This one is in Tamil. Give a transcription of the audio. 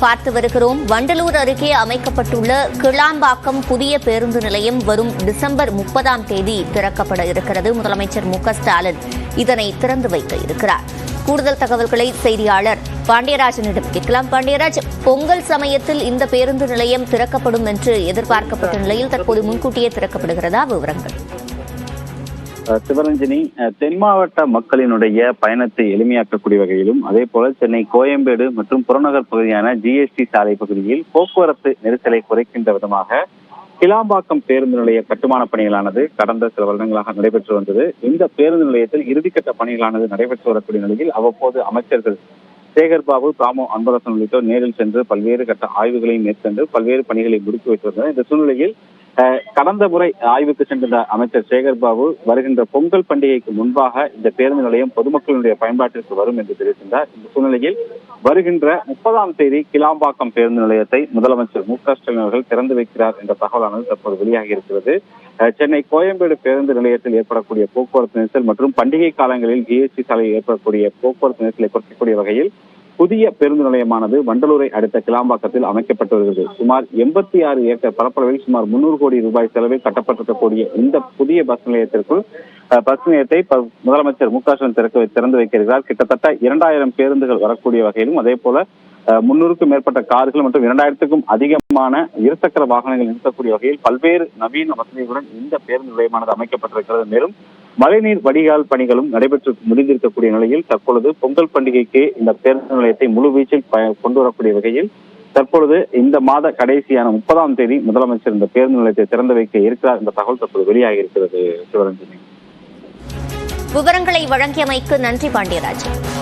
பார்த்து வருகிறோம். வண்டலூர் அருகே அமைக்கப்பட்டுள்ள கிளாம்பாக்கம் புதிய பேருந்து நிலையம் வரும் டிசம்பர் 30ஆம் தேதி திறக்கப்பட இருக்கிறது. முதலமைச்சர் மு.க.ஸ்டாலின் இதனை திறந்து வைக்க இருக்கிறார். கூடுதல் தகவல்களை செய்தியாளர் பாண்டியராஜனிடம் கேட்கலாம். பாண்டியராஜ், பொங்கல் சமயத்தில் இந்த பேருந்து நிலையம் திறக்கப்படும் என்று எதிர்பார்க்கப்பட்ட நிலையில் தற்போது முன்கூட்டியே திறக்கப்படுகிறதா? விவரங்கள். சிவரஞ்சனி, தென் மாவட்ட மக்களினுடைய பயணத்தை எளிமையாக்கக்கூடிய வகையிலும் அதே போல சென்னை கோயம்பேடு மற்றும் புறநகர் பகுதியான GST சாலை பகுதியில் போக்குவரத்து நெரிசலை குறைக்கின்ற விதமாக கிளாம்பாக்கம் பேருந்து நிலைய கட்டுமான பணிகளானது கடந்த சில வருடங்களாக நடைபெற்று வந்தது. இந்த பேருந்து நிலையத்தில் இறுதிக்கட்ட பணிகளானது நடைபெற்று வரக்கூடிய நிலையில் அவ்வப்போது அமைச்சர்கள் சேகர்பாபு, தாமோ அன்பரசன் உள்ளிட்டோர் நேரில் சென்று பல்வேறு கட்ட ஆய்வுகளையும் மேற்கொண்டு பல்வேறு பணிகளை முடித்து வைத்து வந்தனர். இந்த சூழ்நிலையில் கடந்த முறை ஆய்வுக்கு சென்ற அமைச்சர் சேகர்பாபு வருகின்ற பொங்கல் பண்டிகைக்கு முன்பாக இந்த பேருந்து நிலையம் பொதுமக்களுடைய பயன்பாட்டிற்கு வரும் என்று தெரிவித்திருந்தார். இந்த சூழ்நிலையில் வருகின்ற 30ஆம் தேதி கிளாம்பாக்கம் பேருந்து நிலையத்தை முதலமைச்சர் மு.க.ஸ்டாலின் அவர்கள் திறந்து வைக்கிறார் என்ற தகவலானது தற்போது வெளியாகி இருக்கிறது. சென்னை கோயம்பேடு பேருந்து நிலையத்தில் ஏற்படக்கூடிய போக்குவரத்து நெரிசல் மற்றும் பண்டிகை காலங்களில் GST சாலையில் ஏற்படக்கூடிய போக்குவரத்து நெரிசலை குறைக்கக்கூடிய வகையில் புதிய பேருந்து நிலையமானது வண்டலூரை அடுத்த கிளாம்பாக்கத்தில் அமைக்கப்பட்டு வருகிறது. சுமார் 86 ஏக்கர் பரப்பளவில் சுமார் 300 கோடி ரூபாய் செலவில் கட்டப்பட்டிருக்கக்கூடிய இந்த புதிய பஸ் நிலையத்தை முதலமைச்சர் மு.க.ஸ்டாலின் திறந்து வைக்கிறார். கிட்டத்தட்ட 2000 பேருந்துகள் வரக்கூடிய வகையிலும் அதே போல 300க்கும் மேற்பட்ட கார்கள் மற்றும் 2000க்கும் அதிகமான இருசக்கர வாகனங்கள் நிறுத்தக்கூடிய வகையில் பல்வேறு நவீன வசதிகளுடன் இந்த பேருந்து நிலையமானது அமைக்கப்பட்டிருக்கிறது. மேலும் மழைநீர் வடிகால் பணிகளும் நடைபெற்று முடிந்திருக்கக்கூடிய நிலையில் தற்பொழுது பொங்கல் பண்டிகைக்கு இந்த பேருந்து நிலையத்தை முழுவீச்சில் கொண்டு வரக்கூடிய வகையில் தற்பொழுது இந்த மாத கடைசியான 30ஆம் தேதி முதலமைச்சர் இந்த பேருந்து நிலையத்தை திறந்து வைக்க இருக்கிறார் என்ற தகவல் தற்போது வெளியாகி இருக்கிறது. சிவரஞ்சனி, விவரங்களை வழங்கியமைக்கு நன்றி பாண்டியராஜன்.